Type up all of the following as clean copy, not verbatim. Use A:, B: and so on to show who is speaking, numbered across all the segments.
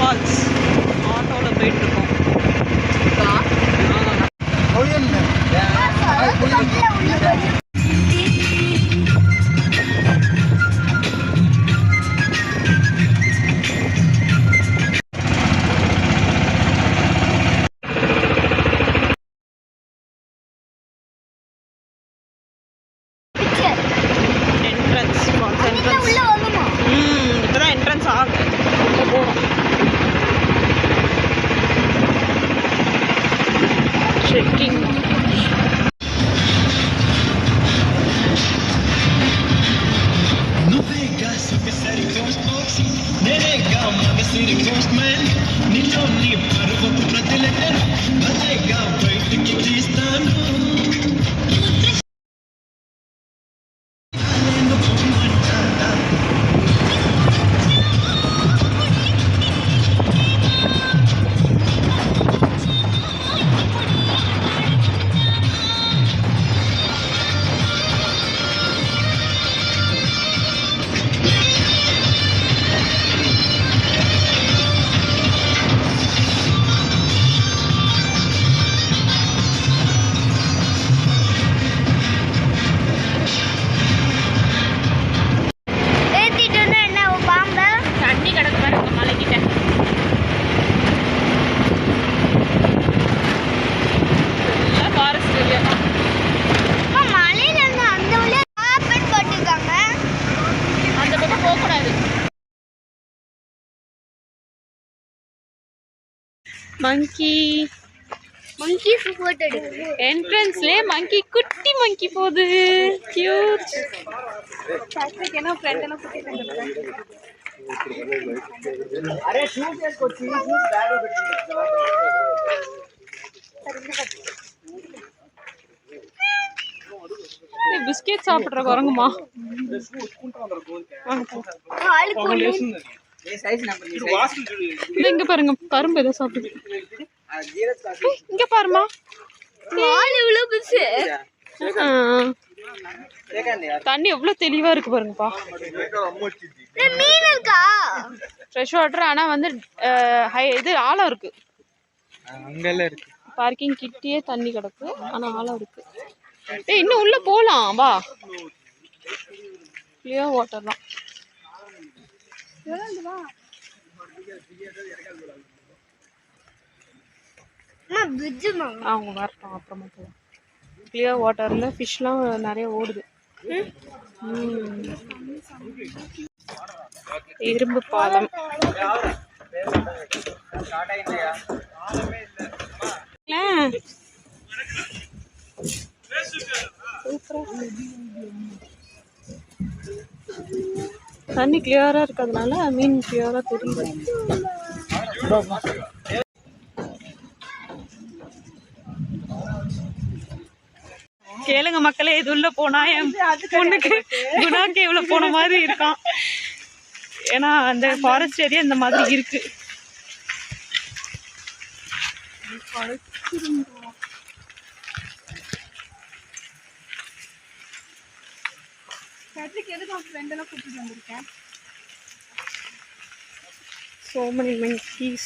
A: Falls ஆட்டோவில் போயிட்டுருக்கோம். இப்பதான் என்ட்ரன்ஸ் ஆகுது. Checking. மங்கி போட்டோ என்ட்ரன்ஸ்ல மங்கி குட்டி மங்கி போகுது. கியூட். என்ன ஃப்ரெண்ட் எல்லாம் கூட்டிட்டு வந்திருக்கேன். அரே ஷூட் చేసుకో பிஸ்கெட் சாப்பிடுற குரங்குமா. இங்க பாருங்க கரும்பு ஏதோ சாப்பிடுது. இங்க பாருமா தண்ணி எவ்வளவு தெளிவா இருக்கு பாருங்கப்பா. Fresh water. ஆனா வந்து இது ஆழம் இருக்கு. பார்க்கிங் கிட்டே தண்ணி கிடக்கு. ஆனா ஆழம் இருக்கு. இன்னும் உள்ள போலாம் வா. கிளியர் வாட்டர் தான். அவங்க வரட்டும் அப்புறமா போகலாம். கிளியர் வாட்டர்ல ஃபிஷ்லாம் நிறைய ஓடுது. இரும்பு பாலம். தண்ணி கிளியரா இருக்கிறதுனால மீன் கிளியரா தெரியுது. கேளுங்க மக்களே, இது உள்ள போனா என் பொண்ணுக்கு குணா கேவ்ல போன மாதிரி இருக்கான். ஏன்னா அந்த ஃபாரஸ்ட் ஏரியா இந்த மாதிரி இருக்கு. So many monkeys.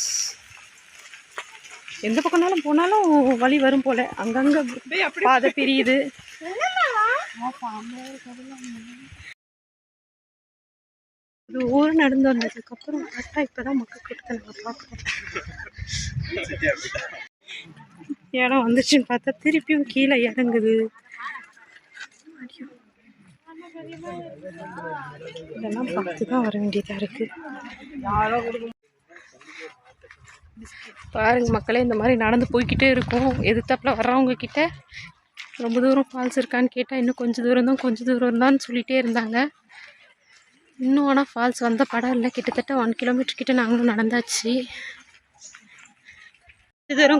A: எந்த பக்கம்னாலும் போனாலும் வழி வரும் போல. அங்கங்க பாதை பிரியுது. இது ஊர் நடந்து வந்ததுக்கு அப்புறம் பார்த்தா இப்பதான் மக்கள் கூட்டத்தை நாங்கள் பார்க்குறோம். இடம் வந்துச்சுன்னு பார்த்தா திருப்பியும் கீழே இறங்குது. இதெல்லாம் பார்த்து தான் வர வேண்டியதா இருக்கு. பாருங்க மக்களே, இந்த மாதிரி நடந்து போய்கிட்டே இருக்கும். எதிர்த்தாப்புல வர்றவங்க கிட்ட ரொம்ப தூரம் ஃபால்ஸ் இருக்கான்னு கேட்டால் இன்னும் கொஞ்சம் தூரம் தான் சொல்லிகிட்டே இருந்தாங்க. இன்னும் ஆனால் ஃபால்ஸ் வந்த படம் இல்லை. கிட்டத்தட்ட 1 கிலோமீட்டர் கிட்ட நாங்களும் நடந்தாச்சு.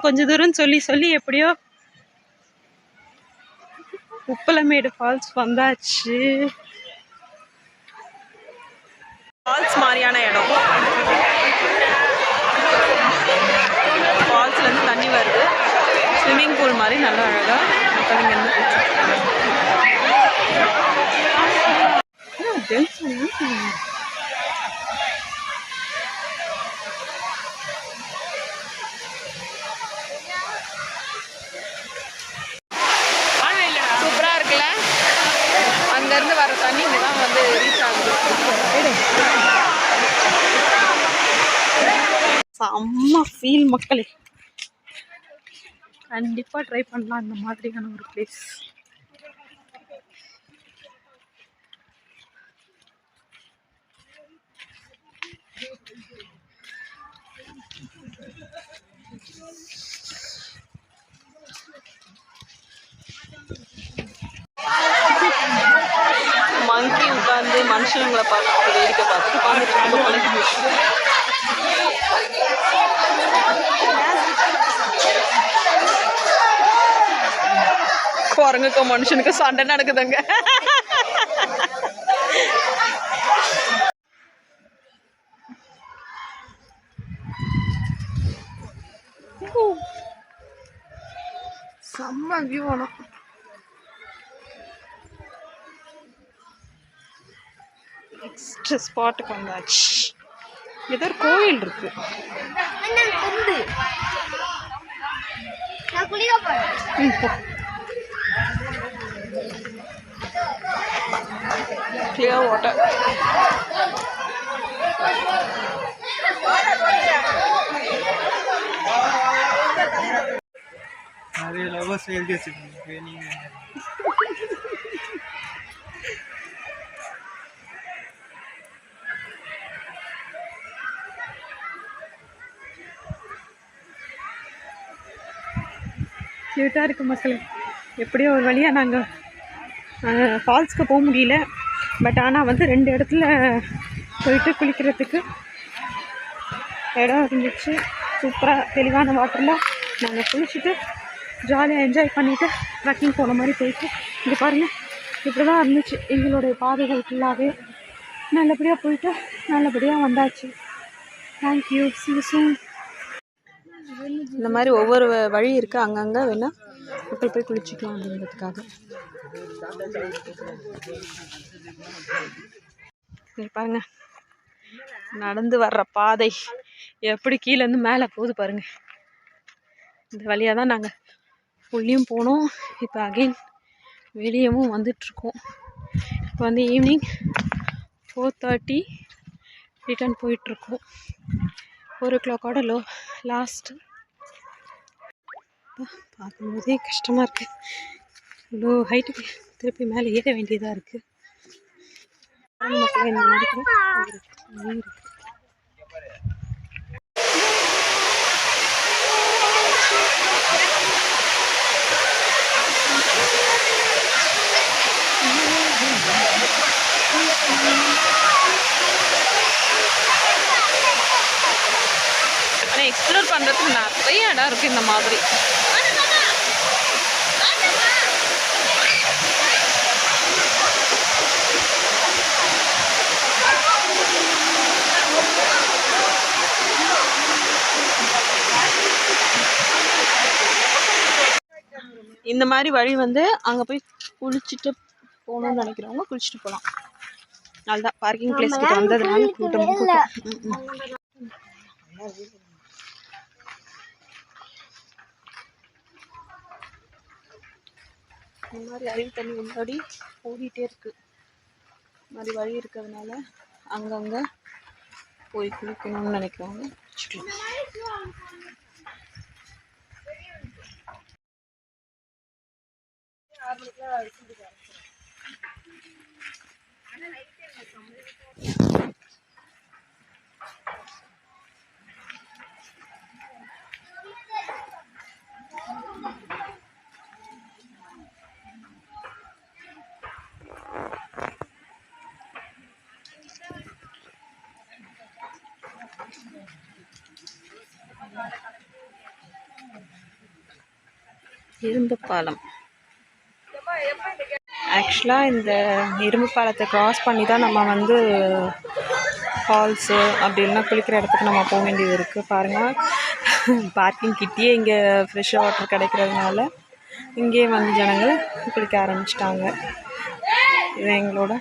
A: கொஞ்சம் தூரம் சொல்லி எப்படியோ உப்பலமேடு ஃபால்ஸ் வந்தாச்சு. ஃபால்ஸ் மாதிரியான இடம். ஃபால்ஸ்லேருந்து தண்ணி வருது. ஸ்விம்மிங் பூல் மாதிரி நல்லா அழகாக செம்ம ஃபீல் மக்களே. கண்டிப்பாக ட்ரை பண்ணலாம் இந்த மாதிரியான ஒரு பிளேஸ். மங்கி உட்காந்து மனுஷங்களை பார்த்து வேடிக்கை பார்த்துட்டு உட்காந்துட்டு குரங்குக்கும் மனுஷனுக்கும் சண்டை நடக்குதுங்க. செம்ம வியூ. ஆனால் நெக்ஸ்ட் ஸ்பாட்டுக்கு வந்தாச்சு. ஏதோ ஒரு கோயில் இருக்கு. Clear water.
B: நிறைய லவர்ஸ் எழுதி வச்சுருக்கீங்க நீங்க.
A: கியூட்டாக இருக்குது மக்களே. எப்படியோ ஒரு வழியாக நாங்கள் ஃபால்ஸ்க்கு போக முடியல. பட் ஆனால் வந்து 2 இடத்துல போயிட்டு குளிக்கிறதுக்கு இடம் இருந்துச்சு. சூப்பராக தெளிவான வாட்டரில் நாங்கள் குளிச்சுட்டு ஜாலியாக என்ஜாய் பண்ணிவிட்டு ட்ரெக்கிங் போன மாதிரி போயிட்டு இங்கே பாருங்கள் இப்படி தான் இருந்துச்சு எங்களுடைய பாதைகள் ஃபுல்லாகவே. நல்லபடியாக போயிட்டு நல்லபடியாக வந்தாச்சு. தேங்க்யூ. see you soon. இந்த மாதிரி ஒவ்வொரு வழி இருக்குது. அங்கங்கே வேணால் மக்கள் போய் குளிச்சுக்கலாம் அப்படிங்கிறதுக்காக. பாருங்க நடந்து வர்ற பாதை எப்படி கீழேருந்து மேலே போகுது பாருங்கள். இந்த வழியாக தான் நாங்கள் உள்ளேயும் போனோம். இப்போ அகெயின் வெளியவும் வந்துட்ருக்கோம். இப்போ வந்து ஈவினிங் 4:30 ரிட்டர்ன் போயிட்டுருக்கோம். 4 o'clock லாஸ்ட்டு. பார்க்கும்போதே கஷ்டமாக இருக்குது. இவ்வளோ ஹைட்டுக்கு திருப்பி மேலே ஏற வேண்டியதாக இருக்குது. மக்கள் இந்த மாதிரி இருக்குது. ஆனால் எக்ஸ்ப்ளோர் பண்ணுறதுக்கு நிறைய இடம் இருக்குது இந்த மாதிரி. இந்த மாதிரி வழி வந்து அங்கே போய் குளிச்சுட்டு போகணும்னு நினைக்கிறவங்க குளிச்சுட்டு போகலாம். அதுதான் பார்க்கிங் பிளேஸ் கிட்ட வந்ததுனால கூட்டம். இந்த மாதிரி அருவி தண்ணி முன்னாடி ஓடிட்டே இருக்கு. இந்த மாதிரி வழி இருக்கிறதுனால அங்கங்கே போய் குளிக்கணும்னு நினைக்கிறவங்க குளிச்சுக்கலாம். இரும்பு பாலம். ஆக்சுவலாக இந்த இரும்பு பாலத்தை க்ராஸ் பண்ணி தான் நம்ம வந்து ஃபால்ஸு அப்படி இல்லைனா குளிக்கிற இடத்துக்கு நம்ம போக வேண்டியது இருக்குது. பாருங்கள் பார்க்கிங் கிட்டேயே இங்கே ஃப்ரெஷ்ஷாக வாட்டர் கிடைக்கிறதுனால இங்கேயே வந்து ஜனங்கள் குளிக்க ஆரம்பிச்சிட்டாங்க. இது எங்களோட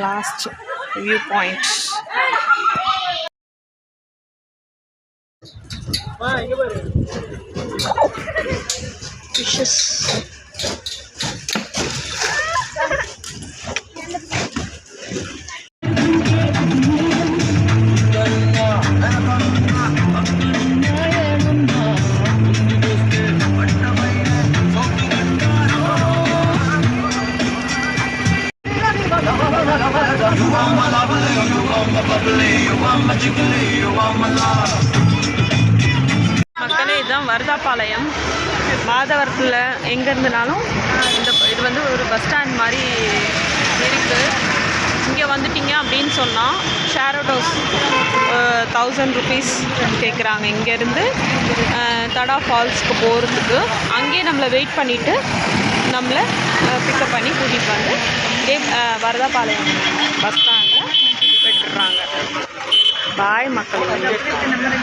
A: லாஸ்ட் வியூ பாயிண்ட். ஃபிஷஸ் மக்களே, இதுதான் வரதாபாளையம். மாதவரத்தில் எங்கே இருந்தனாலும் இது வந்து ஒரு பஸ் ஸ்டாண்ட் மாதிரி இருக்குது. இங்கே வந்துட்டீங்க அப்படின்னு சொன்னால் ஷேர் ஆட்டோ 1000 rupees கேட்குறாங்க. இங்கேருந்து தடா ஃபால்ஸ்க்கு போகிறதுக்கு. அங்கேயே நம்மளை வெயிட் பண்ணிவிட்டு நம்மளை பிக்கப் பண்ணி கூட்டிகிட்டு வந்து வரதாபாளையம் பஸ் ஸ்டாண்டில் விட்டுடுறாங்க. பாய் மக்களே.